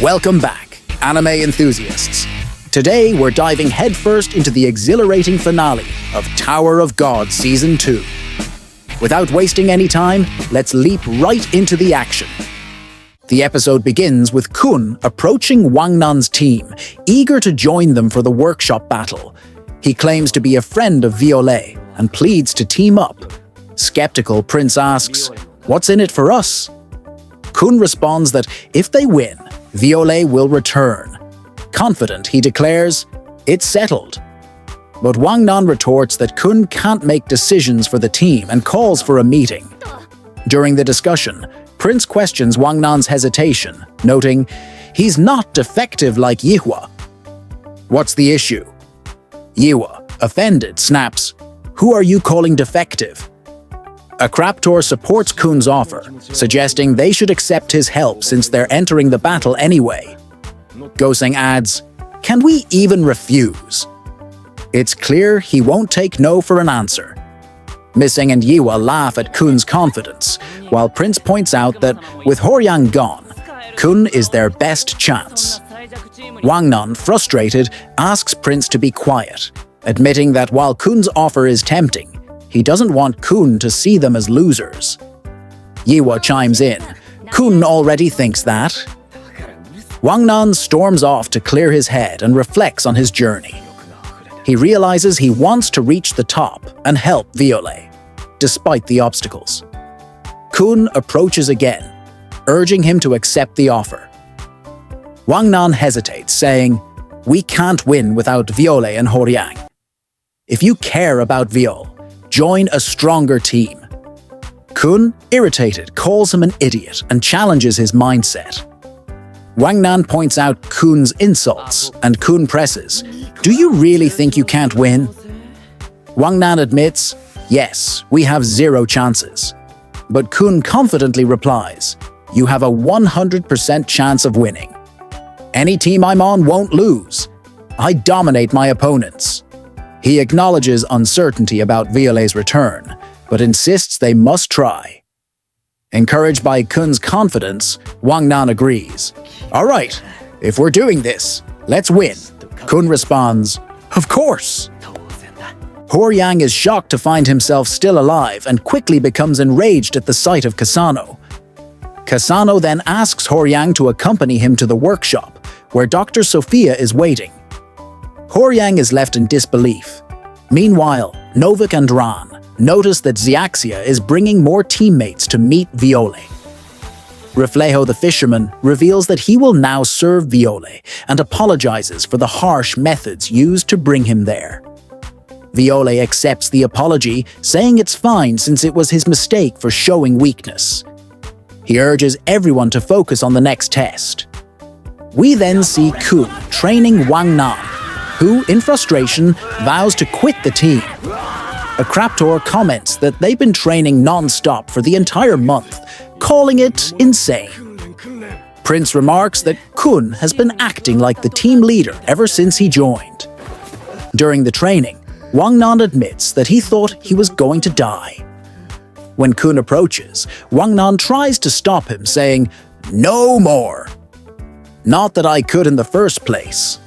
Welcome back, anime enthusiasts. Today, we're diving headfirst into the exhilarating finale of Tower of God Season 2. Without wasting any time, let's leap right into the action. The episode begins with Kun approaching Wangnan's team, eager to join them for the workshop battle. He claims to be a friend of Violet and pleads to team up. Skeptical, Prince asks, "What's in it for us?" Kun responds that if they win, Violet will return. Confident, he declares, "It's settled." But Wangnan retorts that Kun can't make decisions for the team and calls for a meeting. During the discussion, Prince questions Wangnan's hesitation, noting, "He's not defective like Yihua." "What's the issue?" Yihua, offended, snaps, "Who are you calling defective?" Akraptor supports Kun's offer, suggesting they should accept his help since they're entering the battle anyway. Goseng adds, "Can we even refuse?" It's clear he won't take no for an answer. Missing and Yihua laugh at Kun's confidence, while Prince points out that with Horyang gone, Kun is their best chance. Wangnan, frustrated, asks Prince to be quiet, admitting that while Kun's offer is tempting, he doesn't want Kun to see them as losers. Yihua chimes in, "Kun already thinks that." Wangnan storms off to clear his head and reflects on his journey. He realizes he wants to reach the top and help Violet, despite the obstacles. Kun approaches again, urging him to accept the offer. Wangnan hesitates, saying, "We can't win without Violet and Horyang. If you care about Viol, join a stronger team." Kun, irritated, calls him an idiot and challenges his mindset. Wangnan points out Kun's insults, and Kun presses, "Do you really think you can't win?" Wangnan admits, "Yes, we have 0 chances." But Kun confidently replies, "You have a 100% chance of winning. Any team I'm on won't lose. I dominate my opponents." He acknowledges uncertainty about Violet's return, but insists they must try. Encouraged by Kun's confidence, Wangnan agrees. "All right, if we're doing this, let's win." Kun responds, "Of course." Horyang is shocked to find himself still alive and quickly becomes enraged at the sight of Kasano. Kasano then asks Horyang to accompany him to the workshop, where Dr. Sophia is waiting. Horyang is left in disbelief. Meanwhile, Novik and Ran notice that Xiaxia is bringing more teammates to meet Violet. Reflejo the fisherman reveals that he will now serve Violet and apologizes for the harsh methods used to bring him there. Violet accepts the apology, saying it's fine since it was his mistake for showing weakness. He urges everyone to focus on the next test. We then see Kun training Wangnan, who, in frustration, vows to quit the team. Akraptor comments that they've been training non-stop for the entire month, calling it insane. Prince remarks that Kun has been acting like the team leader ever since he joined. During the training, Wangnan admits that he thought he was going to die. When Kun approaches, Wangnan tries to stop him, saying, "No more." "Not that I could in the first place."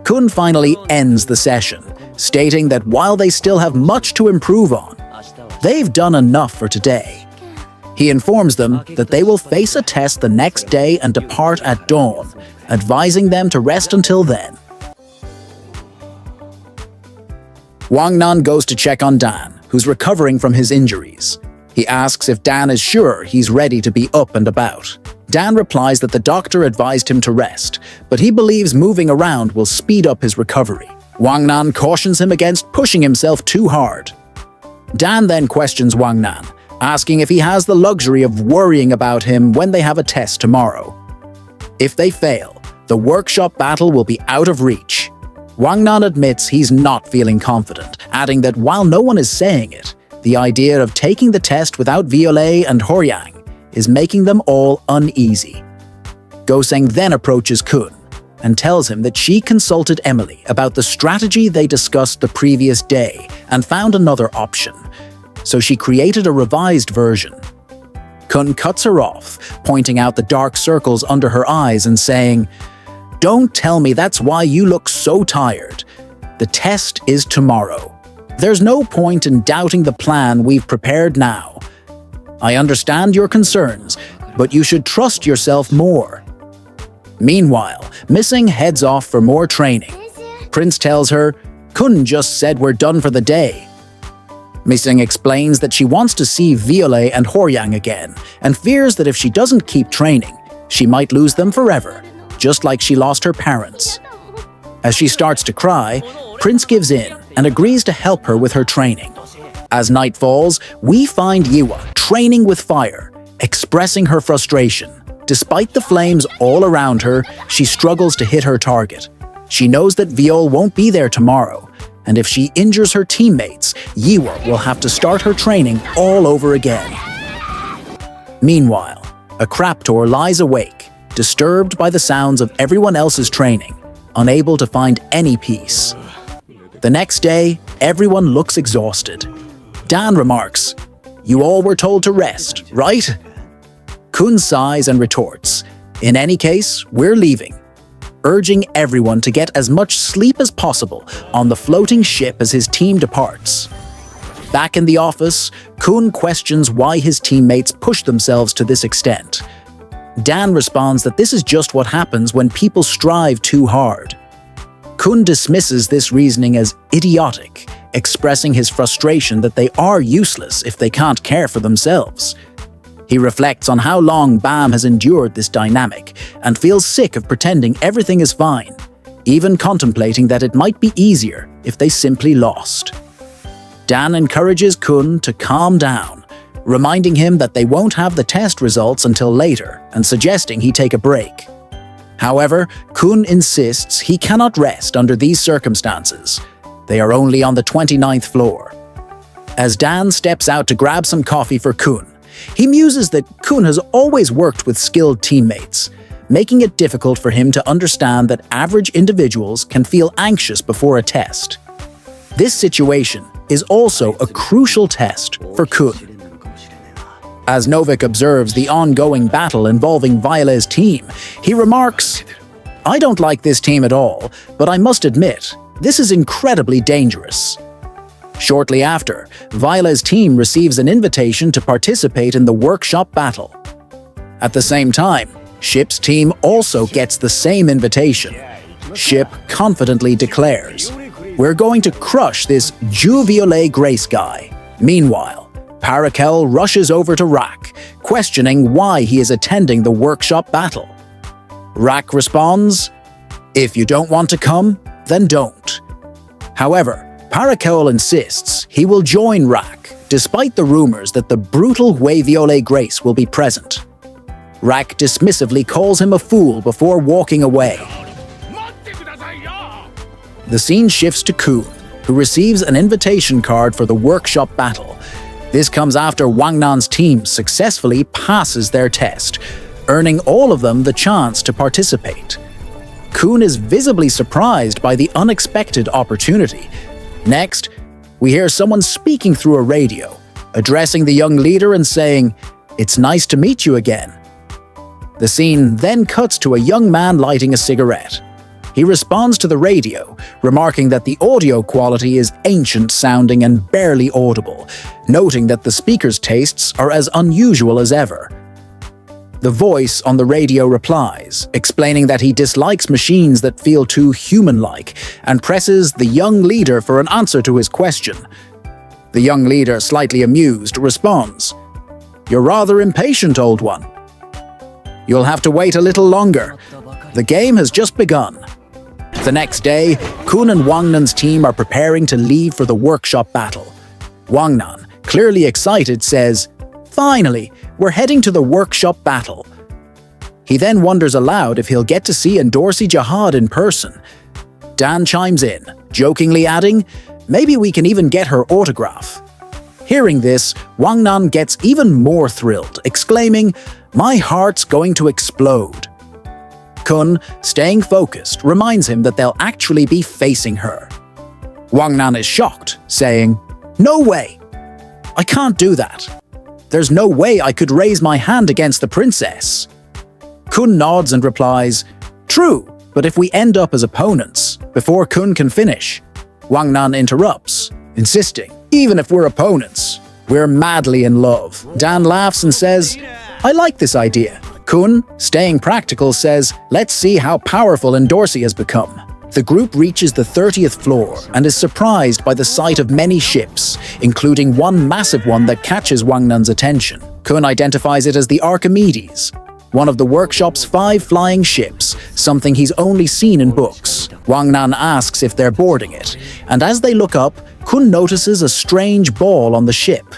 Kun finally ends the session, stating that while they still have much to improve on, they've done enough for today. He informs them that they will face a test the next day and depart at dawn, advising them to rest until then. Wangnan goes to check on Dan, who's recovering from his injuries. He asks if Dan is sure he's ready to be up and about. Dan replies that the doctor advised him to rest, but he believes moving around will speed up his recovery. Wangnan cautions him against pushing himself too hard. Dan then questions Wangnan, asking if he has the luxury of worrying about him when they have a test tomorrow. If they fail, the workshop battle will be out of reach. Wangnan admits he's not feeling confident, adding that while no one is saying it, the idea of taking the test without Violet and Horyang is making them all uneasy. Goseng then approaches Kun and tells him that she consulted Emily about the strategy they discussed the previous day and found another option, so she created a revised version. Kun cuts her off, pointing out the dark circles under her eyes and saying, "Don't tell me that's why you look so tired. The test is tomorrow. There's no point in doubting the plan we've prepared now. I understand your concerns, but you should trust yourself more." Meanwhile, Missing heads off for more training. Prince tells her, "Kun just said we're done for the day." Missing explains that she wants to see Violet and Hwoarang again, and fears that if she doesn't keep training, she might lose them forever, just like she lost her parents. As she starts to cry, Prince gives in and agrees to help her with her training. As night falls, we find Yiwa training with fire, expressing her frustration. Despite the flames all around her, she struggles to hit her target. She knows that Viol won't be there tomorrow, and if she injures her teammates, Yiwa will have to start her training all over again. Meanwhile, a Craptor lies awake, disturbed by the sounds of everyone else's training, unable to find any peace. The next day, everyone looks exhausted. Dan remarks, "You all were told to rest, right?" Kun sighs and retorts, "In any case, we're leaving," urging everyone to get as much sleep as possible on the floating ship as his team departs. Back in the office, Kun questions why his teammates push themselves to this extent. Dan responds that this is just what happens when people strive too hard. Kun dismisses this reasoning as idiotic, expressing his frustration that they are useless if they can't care for themselves. He reflects on how long Bam has endured this dynamic and feels sick of pretending everything is fine, even contemplating that it might be easier if they simply lost. Dan encourages Kun to calm down, reminding him that they won't have the test results until later and suggesting he take a break. However, Kun insists he cannot rest under these circumstances. They are only on the 29th floor. As Dan steps out to grab some coffee for Kun, he muses that Kun has always worked with skilled teammates, making it difficult for him to understand that average individuals can feel anxious before a test. This situation is also a crucial test for Kun. As Novik observes the ongoing battle involving Violet's team, he remarks, "I don't like this team at all, but I must admit, this is incredibly dangerous." Shortly after, Violet's team receives an invitation to participate in the workshop battle. At the same time, Ship's team also gets the same invitation. Ship confidently declares, "We're going to crush this Violet Grace guy." Meanwhile, Parakel rushes over to Rak, questioning why he is attending the workshop battle. Rak responds, "If you don't want to come, then don't." However, Parakel insists he will join Rak, despite the rumors that the brutal Violet Grace will be present. Rak dismissively calls him a fool before walking away. The scene shifts to Kun, who receives an invitation card for the workshop battle. This comes after Wangnan's team successfully passes their test, earning all of them the chance to participate. Kun is visibly surprised by the unexpected opportunity. Next, we hear someone speaking through a radio, addressing the young leader and saying, "It's nice to meet you again." The scene then cuts to a young man lighting a cigarette. He responds to the radio, remarking that the audio quality is ancient-sounding and barely audible, noting that the speaker's tastes are as unusual as ever. The voice on the radio replies, explaining that he dislikes machines that feel too human-like, and presses the young leader for an answer to his question. The young leader, slightly amused, responds, "You're rather impatient, old one. You'll have to wait a little longer. The game has just begun." The next day, Kun and Wangnan's team are preparing to leave for the workshop battle. Wangnan, clearly excited, says, "Finally, we're heading to the workshop battle." He then wonders aloud if he'll get to see Endorsi Jihad in person. Dan chimes in, jokingly adding, "Maybe we can even get her autograph." Hearing this, Wangnan gets even more thrilled, exclaiming, "My heart's going to explode." Kun, staying focused, reminds him that they'll actually be facing her. Wangnan is shocked, saying, "No way! I can't do that." There's no way I could raise my hand against the princess. Kun nods and replies, "True, but if we end up as opponents," before Kun can finish, Wang Nan interrupts, insisting, "Even if we're opponents, we're madly in love." Dan laughs and says, "I like this idea." Kun, staying practical, says, "Let's see how powerful Endorsi has become." The group reaches the 30th floor and is surprised by the sight of many ships, including one massive one that catches Wang Nan's attention. Kun identifies it as the Archimedes, one of the workshop's 5 flying ships, something he's only seen in books. Wang Nan asks if they're boarding it, and as they look up, Kun notices a strange ball on the ship.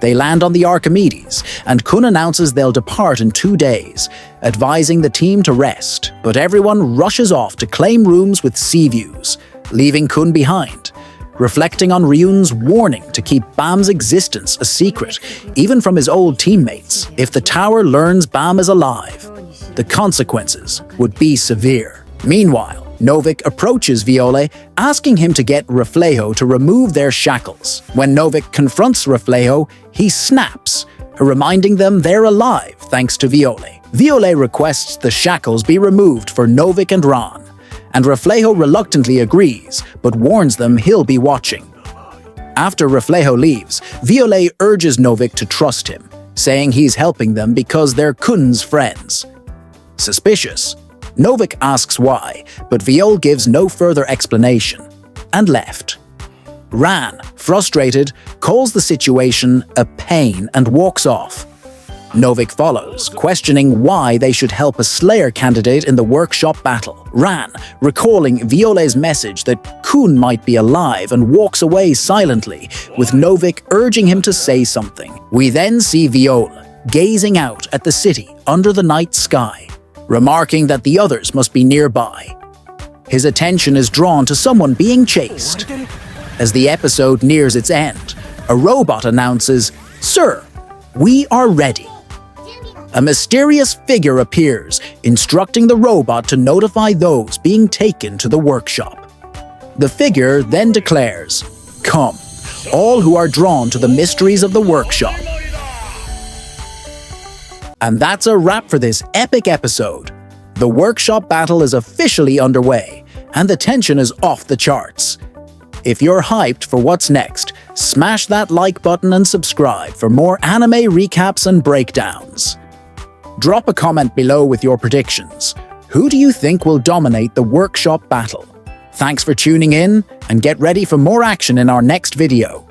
They land on the Archimedes, and Kun announces they'll depart in 2 days, advising the team to rest, but everyone rushes off to claim rooms with sea views, leaving Kun behind, reflecting on Ryun's warning to keep Bam's existence a secret, even from his old teammates. If the tower learns Bam is alive, the consequences would be severe. Meanwhile, Novik approaches Viole, asking him to get Reflejo to remove their shackles. When Novik confronts Reflejo, he snaps, reminding them they're alive thanks to Viole. Viole requests the shackles be removed for Novik and Ran, and Reflejo reluctantly agrees, but warns them he'll be watching. After Reflejo leaves, Viole urges Novik to trust him, saying he's helping them because they're Kun's friends. Suspicious, Novik asks why, but Viole gives no further explanation, and left. Ran, frustrated, calls the situation a pain and walks off. Novik follows, questioning why they should help a Slayer candidate in the workshop battle. Ran, recalling Viole's message that Kun might be alive, and walks away silently, with Novik urging him to say something. We then see Viole gazing out at the city under the night sky, remarking that the others must be nearby. His attention is drawn to someone being chased. As the episode nears its end, a robot announces, "Sir, we are ready." A mysterious figure appears, instructing the robot to notify those being taken to the workshop. The figure then declares, "Come, all who are drawn to the mysteries of the workshop." And that's a wrap for this epic episode. The workshop battle is officially underway, and the tension is off the charts. If you're hyped for what's next, smash that like button and subscribe for more anime recaps and breakdowns. Drop a comment below with your predictions. Who do you think will dominate the workshop battle? Thanks for tuning in, and get ready for more action in our next video.